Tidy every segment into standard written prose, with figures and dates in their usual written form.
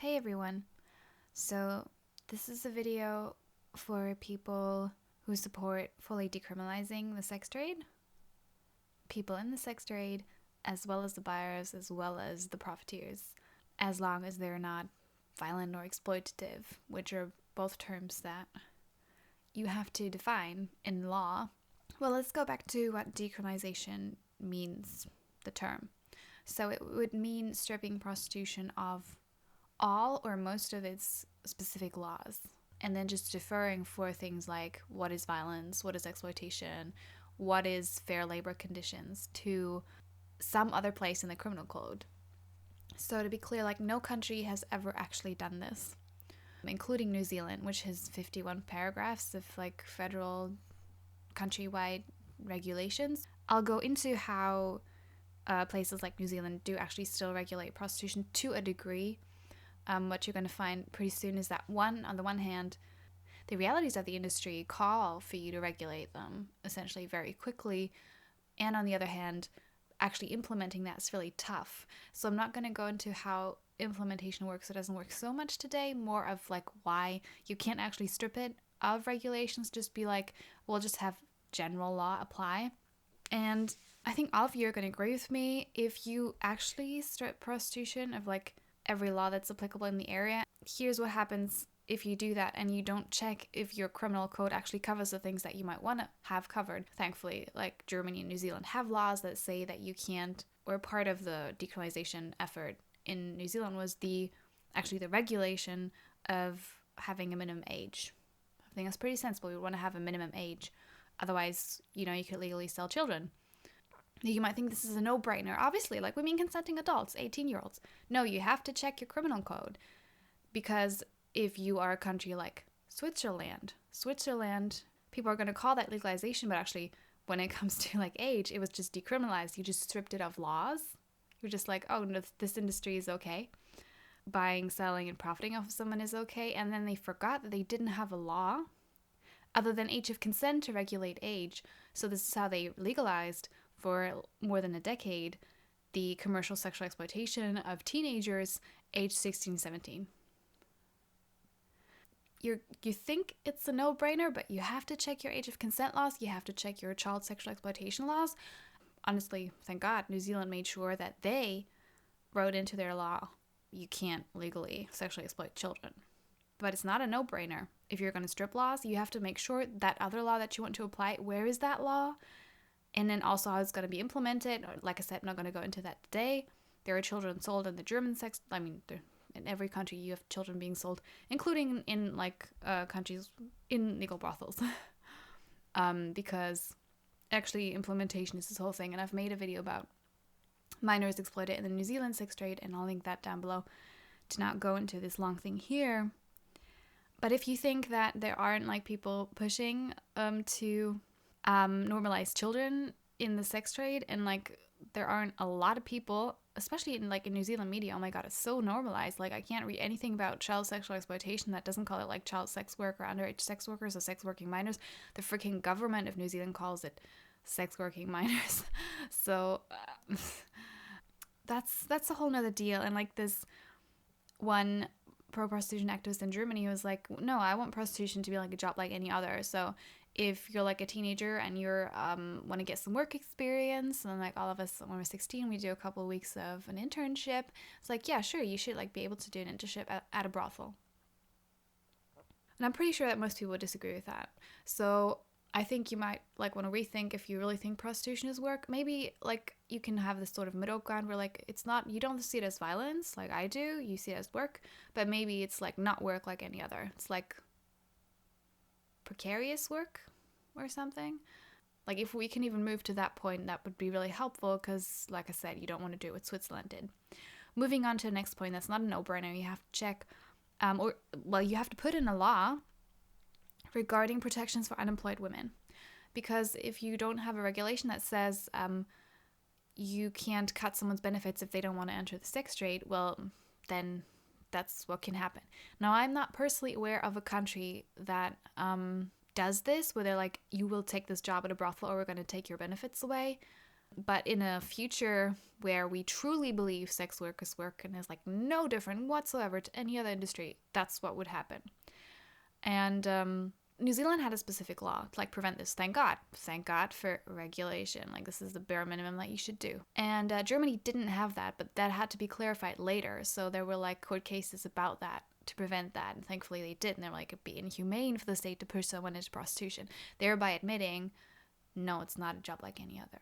Hey everyone. So this is a video for people who support fully decriminalizing the sex trade, people in the sex trade, as well as the buyers, as well as the profiteers, as long as they're not violent or exploitative, which are both terms that you have to define in law. Well, let's go back to what decriminalization means, the term. So it would mean stripping prostitution of all or most of its specific laws, and then just deferring for things like what is violence, what is exploitation, what is fair labor conditions to some other place in the criminal code. So to be clear, no country has ever actually done this, including New Zealand, which has 51 paragraphs of federal countrywide regulations. I'll go into how places like New Zealand do actually still regulate prostitution to a degree. What you're going to find pretty soon is that on the one hand, the realities of the industry call for you to regulate them essentially very quickly, and on the other hand, actually implementing that's really tough. So I'm not going to go into how implementation works or doesn't work so much today, more of why you can't actually strip it of regulations, just be we'll just have general law apply. And I think all of you are going to agree with me. If you actually strip prostitution of every law that's applicable in the area, here's what happens if you do that and you don't check if your criminal code actually covers the things that you might want to have covered. Thankfully, Germany and New Zealand have laws that say that you can't, or part of the decriminalization effort in New Zealand was the regulation of having a minimum age. I think that's pretty sensible. We would want to have a minimum age. Otherwise, you could legally sell children. You might think this is a no-brainer. Obviously, women consenting adults, 18-year-olds. No, you have to check your criminal code. Because if you are a country like Switzerland, people are going to call that legalization, but actually, when it comes to age, it was just decriminalized. You just stripped it of laws. You're just oh, no, this industry is okay. Buying, selling, and profiting off of someone is okay. And then they forgot that they didn't have a law other than age of consent to regulate age. So this is how they legalized for more than a decade the commercial sexual exploitation of teenagers aged 16, 17. You think it's a no-brainer, but you have to check your age of consent laws. You have to check your child sexual exploitation laws. Honestly, thank God, New Zealand made sure that they wrote into their law you can't legally sexually exploit children. But it's not a no-brainer. If you're going to strip laws, you have to make sure that other law that you want to apply, where is that law? And then also how it's going to be implemented. Like I said, I'm not going to go into that today. There are children sold in the German sex. In every country you have children being sold, including in countries in legal brothels. Because actually implementation is this whole thing. And I've made a video about minors exploited in the New Zealand sex trade, and I'll link that down below to not go into this long thing here. But if you think that there aren't people pushing to normalize children in the sex trade, and there aren't a lot of people, especially in New Zealand media, oh my god, it's so normalized. I can't read anything about child sexual exploitation that doesn't call it child sex work or underage sex workers or sex working minors. The freaking government of New Zealand calls it sex working minors. So that's a whole nother deal. And this one pro-prostitution activist in Germany was no, I want prostitution to be a job like any other. So if you're a teenager and you're want to get some work experience, and all of us when we're 16, we do a couple of weeks of an internship. It's yeah, sure, you should be able to do an internship at a brothel. And I'm pretty sure that most people would disagree with that. So I think you might want to rethink if you really think prostitution is work. Maybe you can have this sort of middle ground where it's not, you don't see it as violence like I do, you see it as work, but maybe it's not work like any other. It's precarious work or something. If we can even move to that point, that would be really helpful, because like I said, you don't want to do what Switzerland did. Moving on to the next point, that's not a no-brainer. You have to check you have to put in a law regarding protections for unemployed women, because if you don't have a regulation that says you can't cut someone's benefits if they don't want to enter the sex trade, well, then that's what can happen. Now, I'm not personally aware of a country that does this, where they're you will take this job at a brothel or we're going to take your benefits away. But in a future where we truly believe sex workers work and is like no different whatsoever to any other industry, that's what would happen. And New Zealand had a specific law to like prevent this. Thank God for regulation. Like, this is the bare minimum that you should do. And Germany didn't have that, but that had to be clarified later. So there were like court cases about that to prevent that, and thankfully they did. And they're like, it'd be inhumane for the state to push someone into prostitution, thereby admitting, no, it's not a job like any other.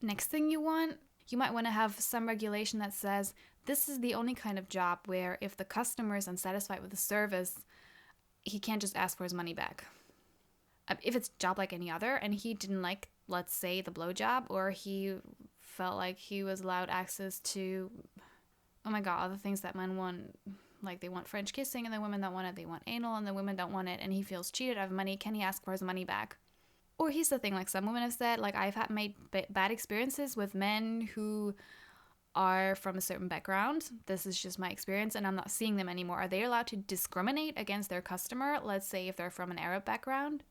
Next thing you might want to have some regulation that says this is the only kind of job where if the customer is unsatisfied with the service, he can't just ask for his money back. If it's a job like any other and he didn't like, let's say, the blowjob, or he felt like he was allowed access to, oh my God, all the things that men want, like they want French kissing and the women don't want it, they want anal and the women don't want it, and he feels cheated out of money, can he ask for his money back? Or here's the thing, like some women have said, like I've made bad experiences with men who are from a certain background. This is just my experience and I'm not seeing them anymore. Are they allowed to discriminate against their customer? Let's say if they're from an Arab background.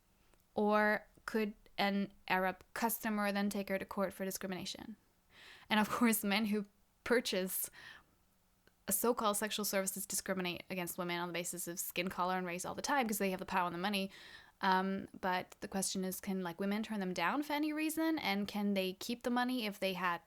Or could an Arab customer then take her to court for discrimination? And of course, men who purchase so-called sexual services discriminate against women on the basis of skin color and race all the time because they have the power and the money. But the question is, can like women turn them down for any reason, and can they keep the money if they have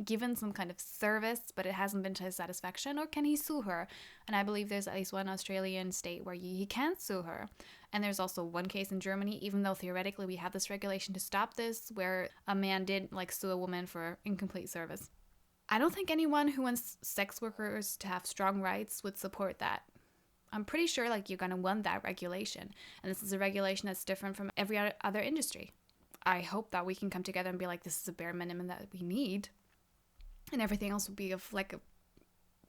given some kind of service but it hasn't been to his satisfaction, or can he sue her? And I believe there's at least one Australian state where he can't sue her. And there's also one case in Germany, even though theoretically we have this regulation to stop this, where a man did like sue a woman for incomplete service. I don't think anyone who wants sex workers to have strong rights would support that. I'm pretty sure like you're going to want that regulation. And this is a regulation that's different from every other industry. I hope that we can come together and be like, this is a bare minimum that we need. And everything else would be of like a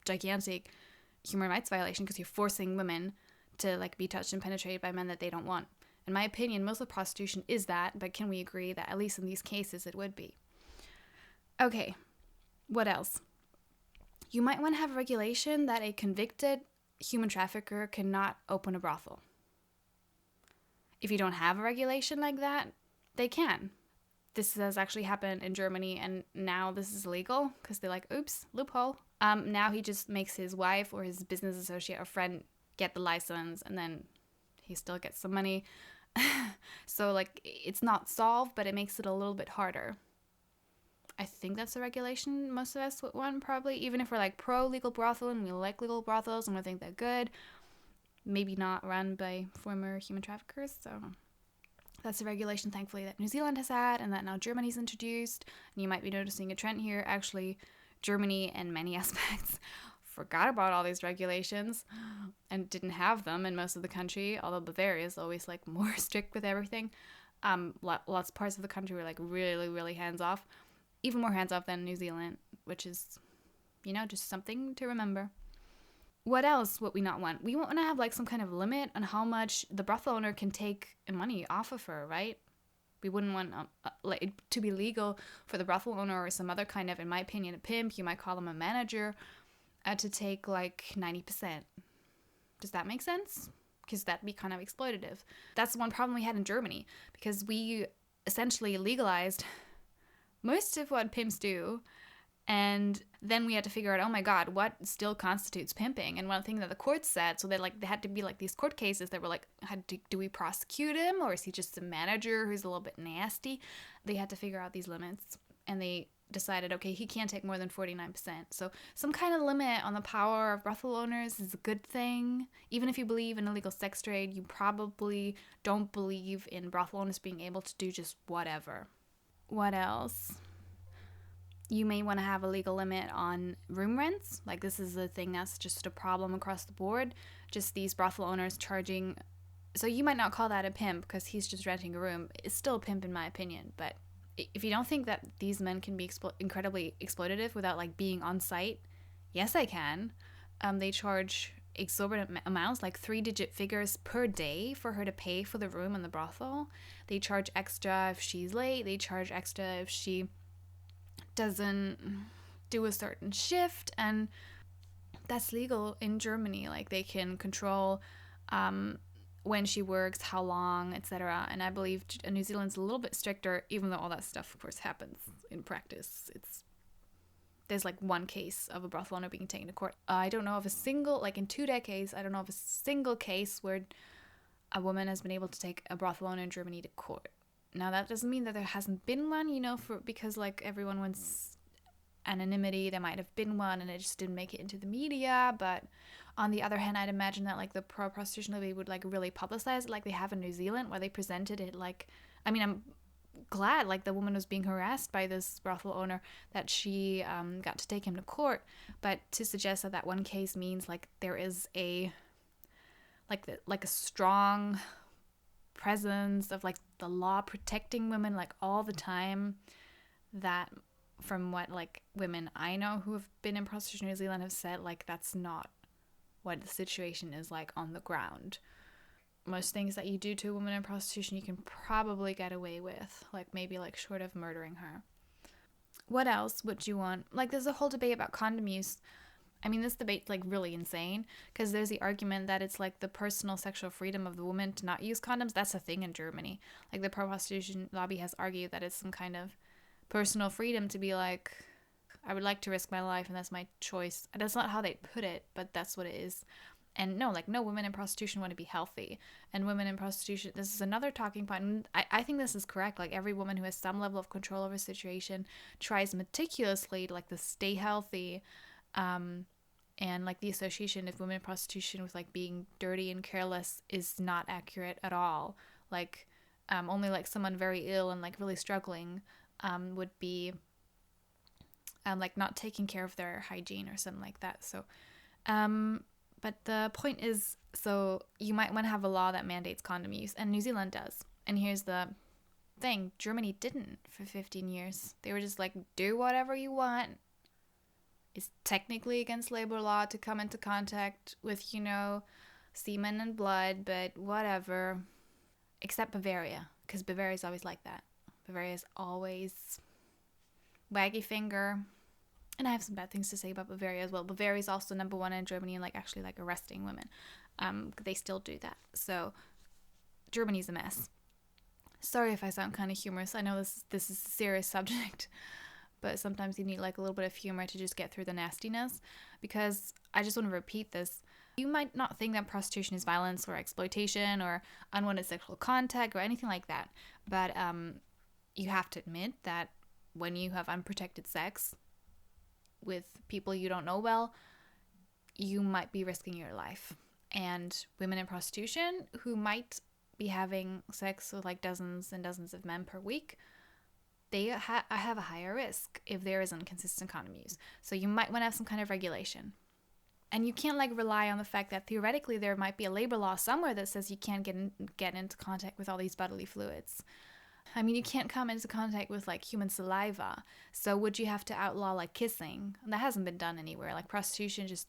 gigantic human rights violation because you're forcing women to like be touched and penetrated by men that they don't want. In my opinion, most of prostitution is that, but can we agree that at least in these cases it would be? Okay, what else? You might want to have a regulation that a convicted human trafficker cannot open a brothel. If you don't have a regulation like that, they can. This has actually happened in Germany, and now this is illegal because they're like, oops, loophole. Now he just makes his wife or his business associate or friend get the license, and then he still gets some money. So like, it's not solved, but it makes it a little bit harder. I think that's a regulation most of us would want, probably, even if we're like pro legal brothel and we like legal brothels and we think they're good, maybe not run by former human traffickers. So that's a regulation, thankfully, that New Zealand has had and that now Germany's introduced. And you might be noticing a trend here. Actually, Germany in many aspects forgot about all these regulations and didn't have them in most of the country, although Bavaria is always like more strict with everything. Lots of parts of the country were like really, really hands off. Even more hands-off than New Zealand, which is, just something to remember. What else would we not want? We want to have like some kind of limit on how much the brothel owner can take money off of her, right? We wouldn't want it to be legal for the brothel owner or some other kind of, in my opinion, a pimp, you might call them a manager, to take like 90%. Does that make sense? Because that'd be kind of exploitative. That's one problem we had in Germany, because we essentially legalized most of what pimps do, and then we had to figure out, oh my God, what still constitutes pimping? And one thing that the courts said, so they had to be like these court cases that were like, do we prosecute him, or is he just a manager who's a little bit nasty? They had to figure out these limits, and they decided, okay, he can't take more than 49%. So some kind of limit on the power of brothel owners is a good thing. Even if you believe in illegal sex trade, you probably don't believe in brothel owners being able to do just whatever. What else? You may want to have a legal limit on room rents. Like, this is a thing that's just a problem across the board. Just these brothel owners charging. So you might not call that a pimp because he's just renting a room. It's still a pimp in my opinion. But if you don't think that these men can be incredibly exploitative without like being on site, yes, I can. They charge exorbitant amounts, like 3-digit figures per day for her to pay for the room in the brothel. They charge extra if she's late. They charge extra if she doesn't do a certain shift, and that's legal in Germany. Like, they can control when she works, how long, etc. And I believe New Zealand's a little bit stricter, even though all that stuff, of course, happens in practice. There's like one case of a brothel owner being taken to court. I don't know of a single, like in 2 decades, I don't know of a single case where a woman has been able to take a brothel owner in Germany to court. Now, that doesn't mean that there hasn't been one, because like everyone wants anonymity. There might have been one and it just didn't make it into the media. But on the other hand, I'd imagine that like the pro-prostitution lobby would like really publicize it like they have in New Zealand, where they presented it like, I'm glad like the woman was being harassed by this brothel owner that she got to take him to court. But to suggest that one case means like there is a a strong presence of like the law protecting women like all the time, that from what like women I know who have been in prostitution in New Zealand have said, like that's not what the situation is like on the ground. Most things that you do to a woman in prostitution you can probably get away with, like maybe like short of murdering her. What else would you want? Like there's a whole debate about condom use. This debate's like really insane because there's the argument that it's like the personal sexual freedom of the woman to not use condoms. That's a thing in Germany. Like the pro-prostitution lobby has argued that it's some kind of personal freedom to be like, I would like to risk my life and that's my choice. That's not how they put it, but that's what it is. And no women in prostitution want to be healthy. And women in prostitution, this is another talking point. And I think this is correct. Like every woman who has some level of control over a situation tries meticulously to like to stay healthy. And like the association of women in prostitution with like being dirty and careless is not accurate at all. Like only like someone very ill and like really struggling would be like not taking care of their hygiene or something like that. So but the point is, so you might want to have a law that mandates condom use, and New Zealand does. And here's the thing, Germany didn't for 15 years. They were just like, do whatever you want. It's technically against labor law to come into contact with, semen and blood, but whatever. Except Bavaria, because Bavaria is always like that. Bavaria is always waggy finger. And I have some bad things to say about Bavaria as well. Bavaria is also number 1 in Germany and like actually like arresting women. They still do that. So Germany's a mess. Sorry if I sound kind of humorous. I know this is a serious subject, but sometimes you need like a little bit of humor to just get through the nastiness, because I just want to repeat this. You might not think that prostitution is violence or exploitation or unwanted sexual contact or anything like that, but you have to admit that when you have unprotected sex with people you don't know well, you might be risking your life. And women in prostitution who might be having sex with like dozens and dozens of men per week, they have a higher risk if there isn't consistent condom use. So you might want to have some kind of regulation. And you can't like rely on the fact that theoretically there might be a labor law somewhere that says you can't get into contact with all these bodily fluids. You can't come into contact with like human saliva. So would you have to outlaw like kissing? And that hasn't been done anywhere. Like prostitution just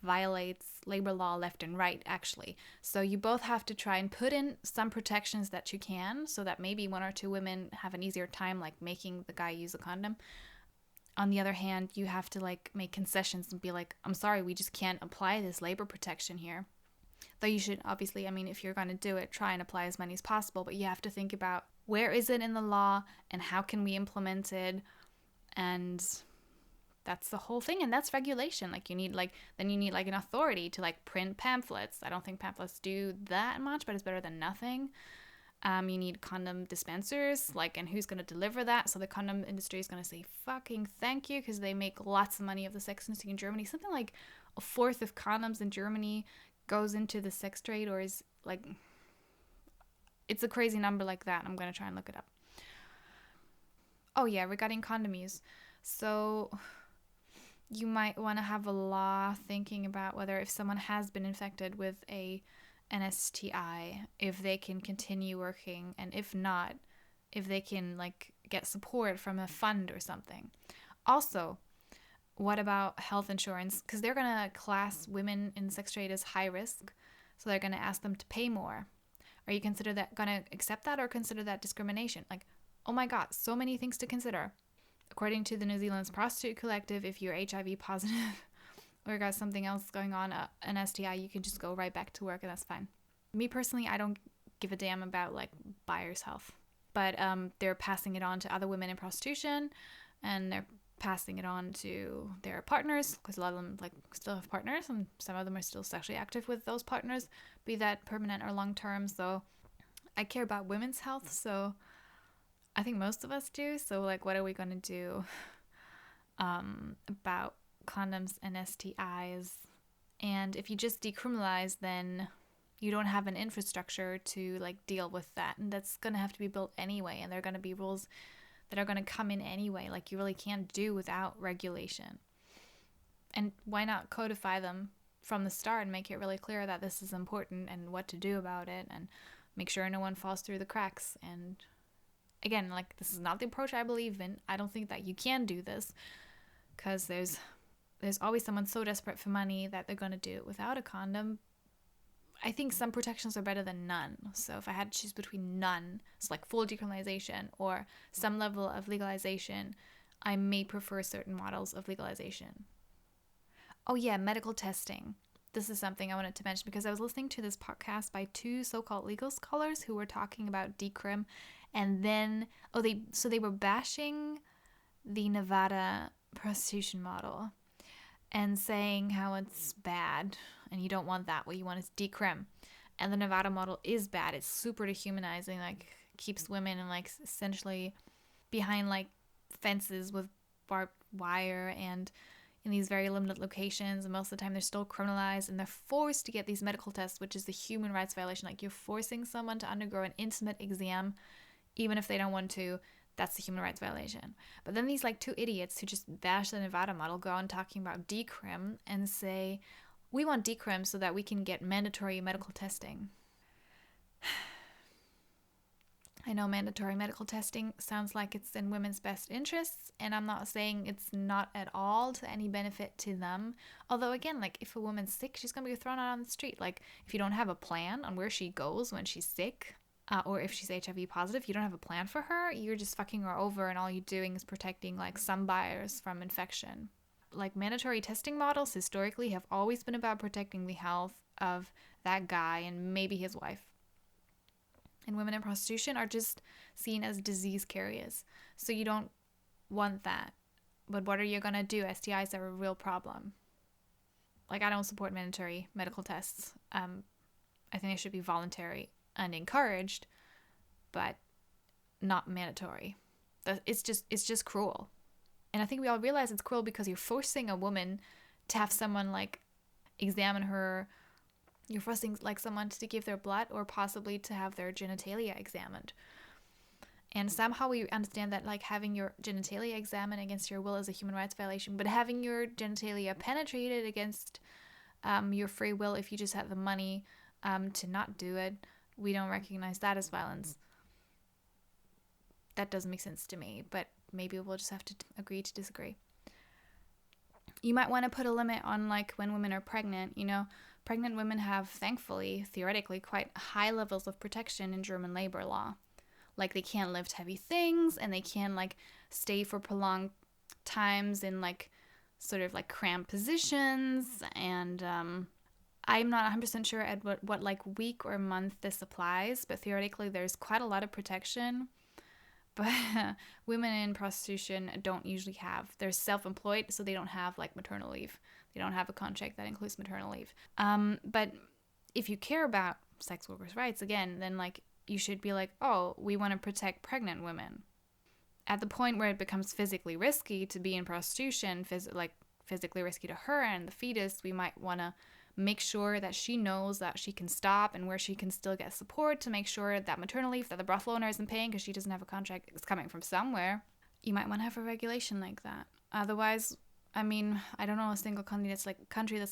violates labor law left and right, actually. So you both have to try and put in some protections that you can, so that maybe 1 or 2 women have an easier time like making the guy use a condom. On the other hand, you have to like make concessions and be like, I'm sorry, we just can't apply this labor protection here. Though you should obviously, if you're going to do it, try and apply as many as possible, but you have to think about where is it in the law and how can we implement it. And that's the whole thing. And that's regulation. Like you need an authority to like print pamphlets. I don't think pamphlets do that much, but it's better than nothing. You need condom dispensers, and who's going to deliver that? So the condom industry is going to say fucking thank you, because they make lots of money of the sex industry in Germany. Something like 1/4 of condoms in Germany goes into the sex trade, or is like, it's a crazy number like that. I'm going to try and look it up. Oh yeah, regarding condom use. So you might want to have a law thinking about whether if someone has been infected with an STI, if they can continue working, and if not, if they can get support from a fund or something. Also, what about health insurance? Because they're going to class women in sex trade as high risk, so they're going to ask them to pay more. Are you going to accept that, or consider that discrimination? Oh my god, so many things to consider. According to the New Zealand's Prostitute Collective, if you're HIV positive or got something else going on, an STI, you can just go right back to work and that's fine. Me personally, I don't give a damn about like buyer's health, but they're passing it on to other women in prostitution, and they're passing it on to their partners, because a lot of them like still have partners, and some of them are still sexually active with those partners, be that permanent or long term. So I care about women's health, so I think most of us do. So like, what are we gonna do about condoms and STIs? And if you just decriminalize, then you don't have an infrastructure to like deal with that, and that's gonna have to be built anyway, and there are gonna be rules that are gonna come in anyway. Like, you really can't do without regulation. And why not codify them from the start and make it really clear that this is important and what to do about it, and make sure no one falls through the cracks. And again, like, this is not the approach I believe in. I don't think that you can do this, because there's always someone so desperate for money that they're going to do it without a condom. I think some protections are better than none. So if I had to choose between none, it's like full decriminalization, or some level of legalization, I may prefer certain models of legalization. Oh yeah, medical testing. This is something I wanted to mention, because I was listening to this podcast by two so-called legal scholars who were talking about Decrim, and then they were bashing the Nevada prostitution model and saying how it's bad and you don't want that. What you want is Decrim. And the Nevada model is bad. It's super dehumanizing, like keeps women in like essentially behind like fences with barbed wire and in these very limited locations, and most of the time they're still criminalized, and they're forced to get these medical tests, which is the human rights violation. Like, you're forcing someone to undergo an intimate exam even if they don't want to. That's the human rights violation. But then these like two idiots who just bash the Nevada model go on talking about Decrim and say, we want Decrim so that we can get mandatory medical testing. I know mandatory medical testing sounds like it's in women's best interests, and I'm not saying it's not at all to any benefit to them. Although, again, like, if a woman's sick, she's going to be thrown out on the street. Like, if you don't have a plan on where she goes when she's sick, or if she's HIV positive, you don't have a plan for her, you're just fucking her over, and all you're doing is protecting, like, some buyers from infection. Like, mandatory testing models historically have always been about protecting the health of that guy and maybe his wife. And women in prostitution are just seen as disease carriers. So you don't want that. But what are you going to do? STIs are a real problem. Like, I don't support mandatory medical tests. I think they should be voluntary and encouraged, but not mandatory. It's just cruel. And I think we all realize it's cruel because you're forcing a woman to have someone, like, examine her. You're forcing, like, someone to give their blood or possibly to have their genitalia examined. And somehow we understand that, like, having your genitalia examined against your will is a human rights violation, but having your genitalia penetrated against your free will, if you just had the money to not do it, we don't recognize that as violence. That doesn't make sense to me, but maybe we'll just have to agree to disagree. You might want to put a limit on, like, when women are pregnant, you know. Pregnant women have, thankfully, theoretically, quite high levels of protection in German labor law. Like, they can't lift heavy things, and they can, like, stay for prolonged times in, like, sort of, like, cramped positions. And I'm not 100% sure at what, like, week or month this applies, but theoretically there's quite a lot of protection. But women in prostitution don't usually have. They're self-employed, so they don't have, like, maternal leave. They don't have a contract that includes maternal leave. But if you care about sex workers' rights, again, then, like, you should be like, oh, we want to protect pregnant women. At the point where it becomes physically risky to be in prostitution, physically risky to her and the fetus, we might want to make sure that she knows that she can stop and where she can still get support to make sure that maternal leave that the brothel owner isn't paying because she doesn't have a contract is coming from somewhere. You might want to have a regulation like that. Otherwise, I mean, I don't know a single country that's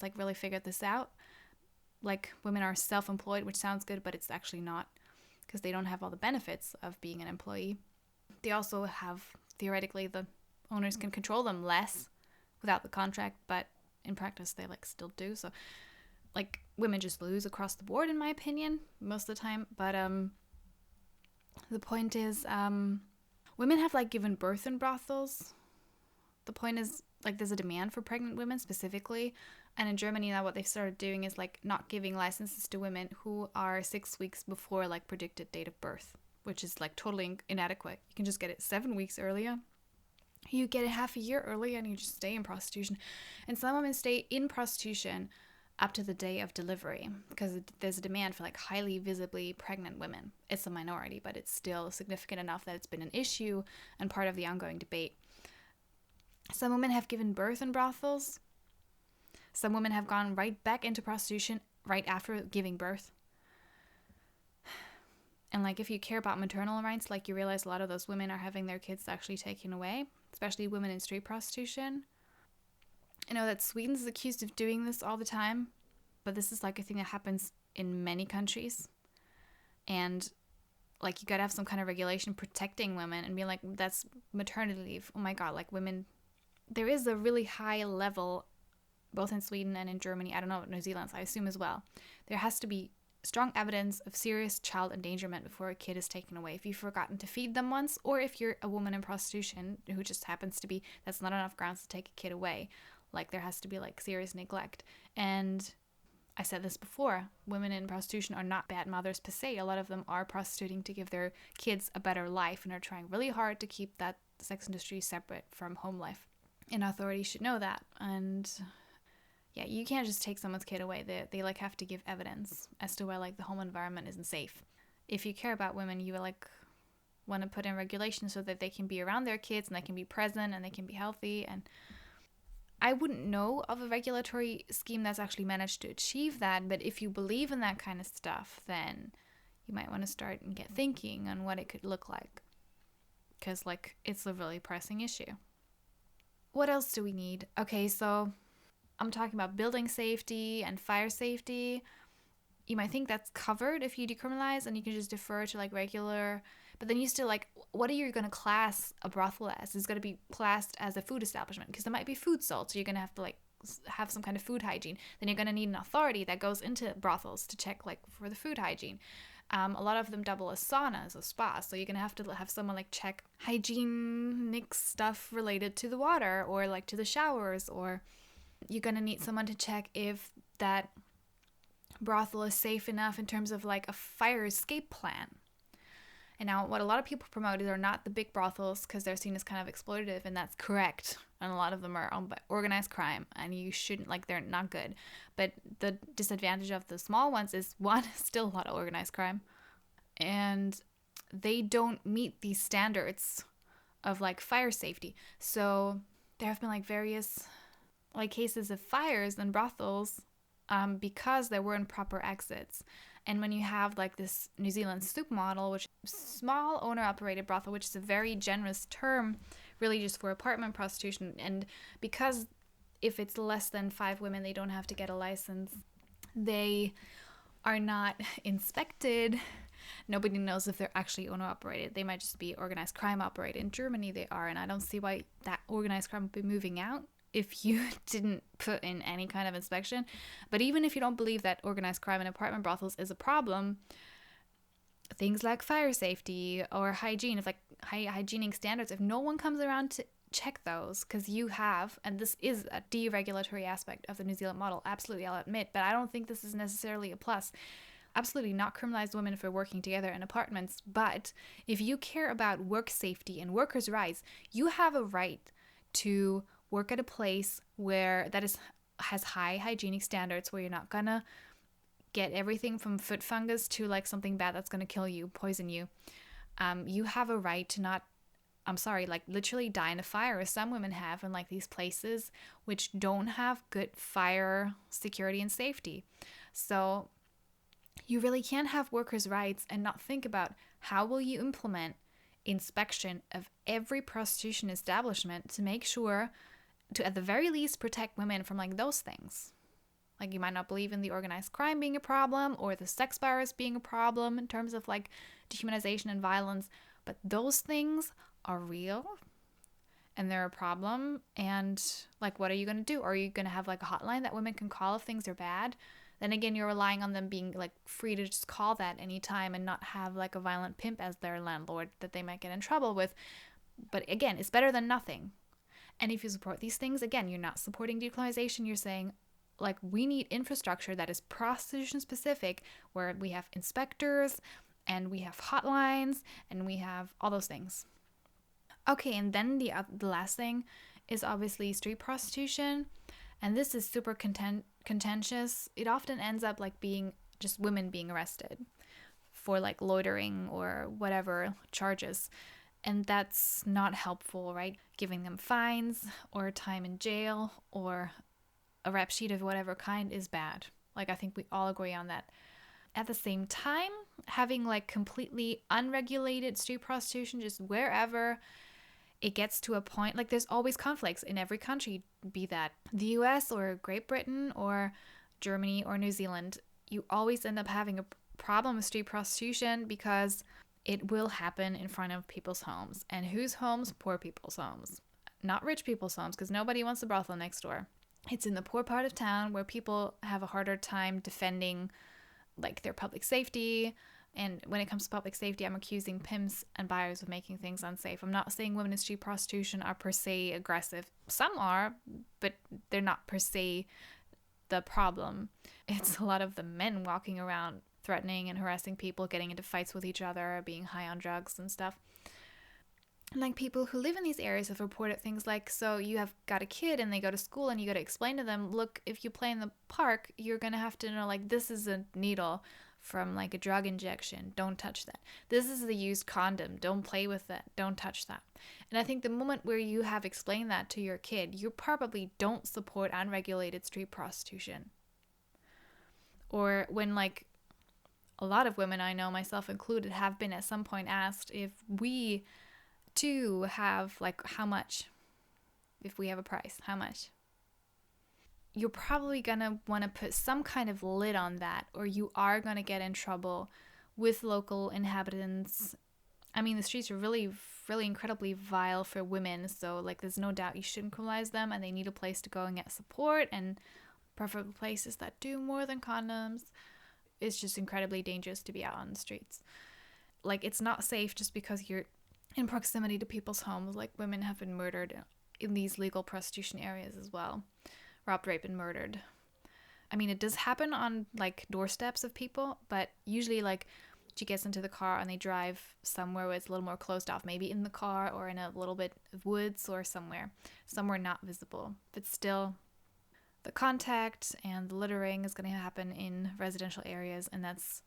like really figured this out. Like, women are self-employed, which sounds good, but it's actually not, because they don't have all the benefits of being an employee. They also have, theoretically, the owners can control them less without the contract, but in practice they, like, still do. So, like, women just lose across the board, in my opinion, most of the time. But the point is, women have, like, given birth in brothels. The point is, like, there's a demand for pregnant women specifically, And in Germany now what they've started doing is like not giving licenses to women who are 6 weeks before like predicted date of birth, which is like totally inadequate. You can just get it 7 weeks earlier. You get it half a year earlier and you just stay in prostitution. And some women stay in prostitution up to the day of delivery because there's a demand for like highly visibly pregnant women. It's a minority, but it's still significant enough that it's been an issue and part of the ongoing debate. Some women have given birth in brothels. Some women have gone right back into prostitution right after giving birth. And like if you care about maternal rights, like you realize a lot of those women are having their kids actually taken away, especially women in street prostitution. I know that Sweden's accused of doing this all the time, but this is like a thing that happens in many countries. And like you gotta have some kind of regulation protecting women and be like, that's maternity leave. Oh my God, like women, there is a really high level, both in Sweden and in Germany, I don't know about New Zealand, so I assume as well. There has to be strong evidence of serious child endangerment before a kid is taken away. If you've forgotten to feed them once, or if you're a woman in prostitution who just happens to be, that's not enough grounds to take a kid away. Like there has to be like serious neglect. And I said this before, women in prostitution are not bad mothers per se. A lot of them are prostituting to give their kids a better life and are trying really hard to keep that sex industry separate from home life. And authorities should know that. And yeah, you can't just take someone's kid away. They like have to give evidence as to why like the home environment isn't safe. If you care about women, you like want to put in regulations so that they can be around their kids and they can be present and they can be healthy. And I wouldn't know of a regulatory scheme that's actually managed to achieve that, but if you believe in that kind of stuff, then you might want to start and get thinking on what it could look like, because like it's a really pressing issue. What else do we need? Okay, so I'm talking about building safety and fire safety. You might think that's covered if you decriminalize and you can just defer to like regular, but then you still like, what are you going to class a brothel as? It's going to be classed as a food establishment because there might be food sold. So you're going to have to like have some kind of food hygiene. Then you're going to need an authority that goes into brothels to check like for the food hygiene. A lot of them double as saunas or spas. So you're going to have someone like check hygienic stuff related to the water or like to the showers, or you're going to need someone to check if that brothel is safe enough in terms of like a fire escape plan. And now what a lot of people promote are not the big brothels because they're seen as kind of exploitative, and that's correct. And a lot of them are owned by organized crime and you shouldn't, like they're not good. But the disadvantage of the small ones is one, still a lot of organized crime. And they don't meet these standards of like fire safety. So there have been like various like cases of fires in brothels because there weren't proper exits. And when you have like this New Zealand soup model, which is small owner-operated brothel, which is a very generous term really just for apartment prostitution, and because if it's less than 5 women, they don't have to get a license. They are not inspected. Nobody knows if they're actually owner-operated. They might just be organized crime operated. In Germany they are, and I don't see why that organized crime would be moving out if you didn't put in any kind of inspection. But even if you don't believe that organized crime in apartment brothels is a problem, things like fire safety or hygiene, if like hygienic standards, if no one comes around to check those, because you have, and this is a deregulatory aspect of the New Zealand model, absolutely, I'll admit, but I don't think this is necessarily a plus. Absolutely not criminalize women for working together in apartments, but if you care about work safety and workers' rights, you have a right to work at a place where that has high hygienic standards, where you're not gonna get everything from foot fungus to like something bad that's gonna kill you, poison you. You have a right to not, like literally die in a fire, as some women have in like these places which don't have good fire security and safety. So you really can't have workers' rights and not think about how will you implement inspection of every prostitution establishment to make sure to at the very least protect women from like those things. Like you might not believe in the organized crime being a problem or the sex virus being a problem in terms of like dehumanization and violence, but those things are real and they're a problem. And like, what are you going to do? Are you going to have like a hotline that women can call if things are bad? Then again, you're relying on them being like free to just call that anytime and not have like a violent pimp as their landlord that they might get in trouble with. But again, it's better than nothing. And if you support these things, again, you're not supporting decriminalization. You're saying, Like, we need infrastructure that is prostitution specific, where we have inspectors and we have hotlines and we have all those things. Okay, and then the last thing is obviously street prostitution. And this is super contentious. It often ends up like being just women being arrested for like loitering or whatever charges. And that's not helpful, right? Giving them fines or time in jail or a rap sheet of whatever kind is bad. Like, I think we all agree on that. At the same time, having like completely unregulated street prostitution just wherever it gets to a point, like there's always conflicts in every country, be that the US or Great Britain or Germany or New Zealand, you always end up having a problem with street prostitution because it will happen in front of people's homes. And whose homes? Poor people's homes. Not rich people's homes, because nobody wants a brothel next door. It's in the poor part of town where people have a harder time defending like their public safety. And when it comes to public safety, I'm accusing pimps and buyers of making things unsafe. I'm not saying women in street prostitution are per se aggressive. Some are, but they're not per se the problem. It's a lot of the men walking around threatening and harassing people, getting into fights with each other, being high on drugs and stuff. And like people who live in these areas have reported things like, so you have got a kid and they go to school and you got to explain to them, look, if you play in the park, you're going to have to know, like, this is a needle from like a drug injection. Don't touch that. This is the used condom. Don't play with that. Don't touch that. And I think the moment where you have explained that to your kid, you probably don't support unregulated street prostitution. Or when like a lot of women I know, myself included, have been at some point asked if we too have like how much, if we have a price, how much. You're probably going to want to put some kind of lid on that, or you are going to get in trouble with local inhabitants. I mean, the streets are really, really incredibly vile for women, so like there's no doubt you shouldn't criminalize them, and they need a place to go and get support, and preferably places that do more than condoms. It's just incredibly dangerous to be out on the streets. Like, it's not safe just because you're in proximity to people's homes. Like, women have been murdered in these legal prostitution areas as well. Robbed, raped, and murdered. I mean, it does happen on like doorsteps of people, but usually like she gets into the car and they drive somewhere where it's a little more closed off, maybe in the car or in a little bit of woods or somewhere not visible. But still, the contact and the littering is going to happen in residential areas, and that's,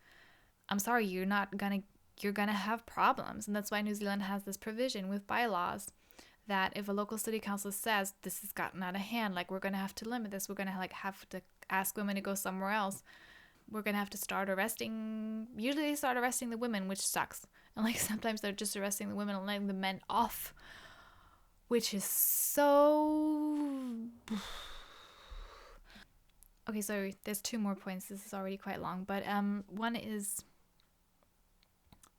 I'm sorry, you're gonna have problems. And that's why New Zealand has this provision with bylaws that if a local city council says this has gotten out of hand, like we're going to have to limit this, we're going to like have to ask women to go somewhere else, we're going to have to start arresting, usually they start arresting the women, which sucks. And like sometimes they're just arresting the women and letting the men off, which is so... Okay, so there's two more points. This is already quite long, but one is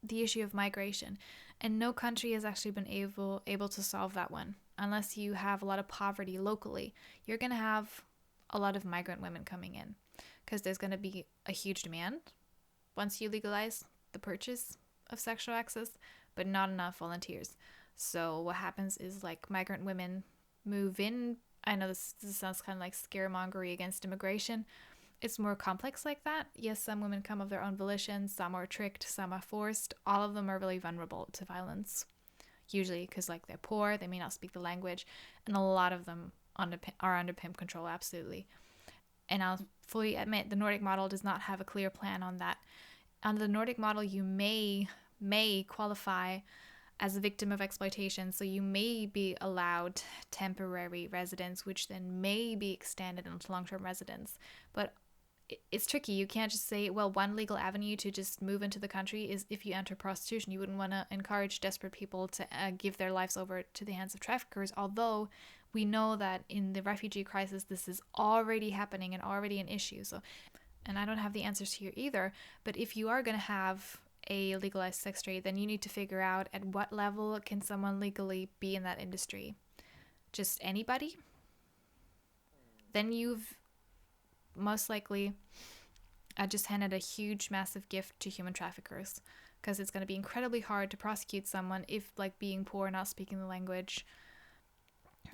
the issue of migration. And no country has actually been able to solve that one. Unless you have a lot of poverty locally, you're going to have a lot of migrant women coming in because there's going to be a huge demand once you legalize the purchase of sexual access, but not enough volunteers. So what happens is like migrant women move in. I know this sounds kind of like scaremongery against immigration. It's more complex like that. Yes, some women come of their own volition, some are tricked, some are forced. All of them are really vulnerable to violence, usually because like they're poor, they may not speak the language, and a lot of them are under pimp control, absolutely. And I'll fully admit the Nordic model does not have a clear plan on that. Under the Nordic model, you may qualify as a victim of exploitation, so you may be allowed temporary residence, which then may be extended into long-term residence. But it's tricky. You can't just say, well, one legal avenue to just move into the country is if you enter prostitution. You wouldn't want to encourage desperate people to give their lives over to the hands of traffickers, although we know that in the refugee crisis, this is already happening and already an issue. So, and I don't have the answers here either, but if you are going to have a legalized sex trade, then you need to figure out at what level can someone legally be in that industry. Just anybody? Then you've most likely just handed a huge, massive gift to human traffickers, because it's going to be incredibly hard to prosecute someone if, like, being poor, not speaking the language,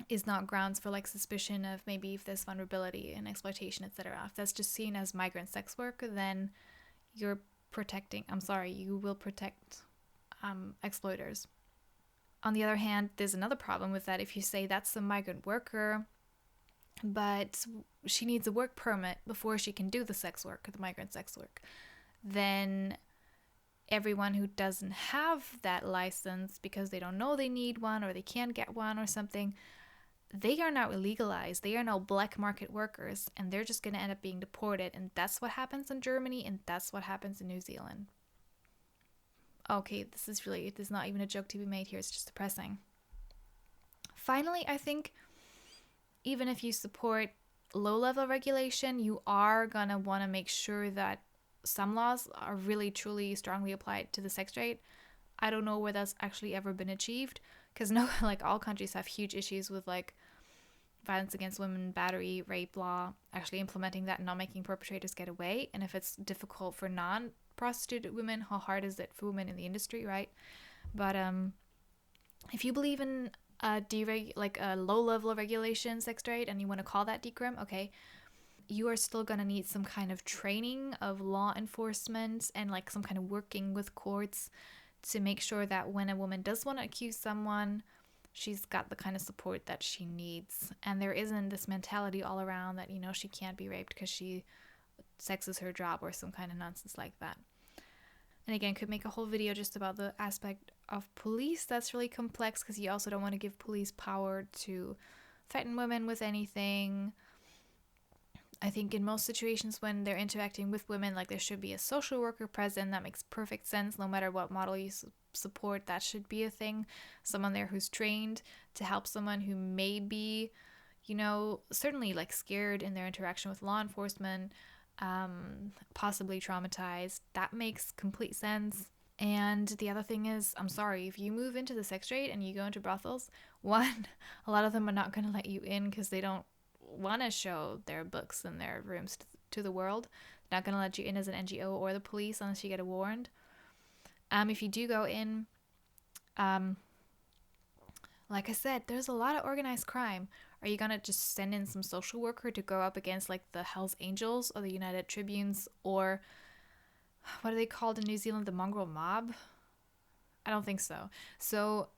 is not grounds for like suspicion of maybe if there's vulnerability and exploitation, etc. If that's just seen as migrant sex work, then you will protect exploiters. On the other hand, there's another problem with that. If you say that's a migrant worker, but she needs a work permit before she can do the sex work, the migrant sex work, then everyone who doesn't have that license because they don't know they need one or they can't get one or something, they are now illegalized. They are now black market workers, and they're just going to end up being deported. And that's what happens in Germany, and that's what happens in New Zealand. Okay, there's not even a joke to be made here. It's just depressing. Finally, I think even if you support low-level regulation, you are going to want to make sure that some laws are really, truly, strongly applied to the sex trade. I don't know where that's actually ever been achieved, because like all countries have huge issues with like violence against women, battery, rape law, actually implementing that and not making perpetrators get away. And if it's difficult for non-prostituted women, how hard is it for women in the industry, right? But if you believe in a low-level regulation sex trade and you want to call that decrim, okay, you are still going to need some kind of training of law enforcement and like some kind of working with courts to make sure that when a woman does want to accuse someone, she's got the kind of support that she needs. And there isn't this mentality all around that, she can't be raped because sex is her job or some kind of nonsense like that. And again, could make a whole video just about the aspect of police. That's really complex because you also don't want to give police power to threaten women with anything. I think in most situations when they're interacting with women, like there should be a social worker present. That makes perfect sense. No matter what model you support, that should be a thing. Someone there who's trained to help someone who may be, certainly like scared in their interaction with law enforcement, possibly traumatized. That makes complete sense. And the other thing is, I'm sorry, if you move into the sex trade and you go into brothels, one, a lot of them are not going to let you in because they don't want to show their books and their rooms to the world. They're not going to let you in as an NGO or the police unless you get a warrant. If you do go in, like I said, there's a lot of organized crime. Are you going to just send in some social worker to go up against like the Hells Angels or the United Tribunes, or what are they called in New Zealand, the mongrel mob? I don't think so. So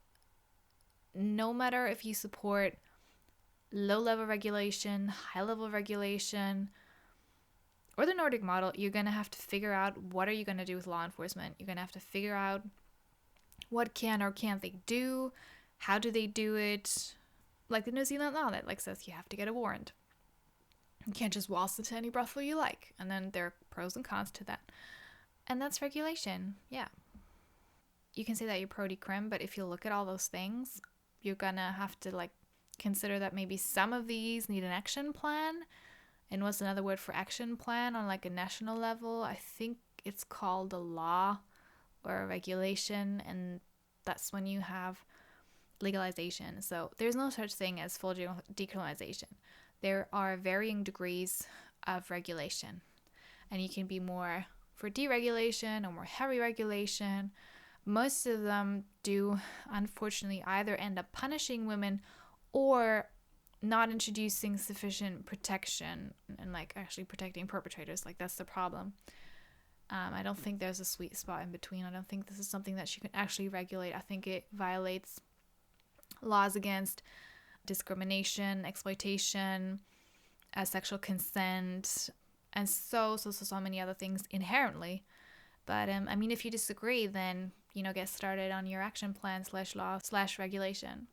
no matter if you support low-level regulation, high-level regulation, or the Nordic model, you're going to have to figure out what are you going to do with law enforcement. You're going to have to figure out what can or can't they do, how do they do it, like the New Zealand law that like says you have to get a warrant. You can't just waltz into any brothel you like, and then there are pros and cons to that. And that's regulation, yeah. You can say that you're pro-decrim, but if you look at all those things, you're going to have to like consider that maybe some of these need an action plan. And what's another word for action plan on like a national level? I think it's called a law or a regulation, and that's when you have legalization. So there's no such thing as full decriminalization. There are varying degrees of regulation, and you can be more for deregulation or more heavy regulation. Most of them do unfortunately either end up punishing women or not introducing sufficient protection and like actually protecting perpetrators. Like that's the problem. I don't think there's a sweet spot in between. I don't think this is something that you can actually regulate. I think it violates laws against discrimination, exploitation, sexual consent, and so many other things inherently. But if you disagree, then get started on your action plan /law/regulation.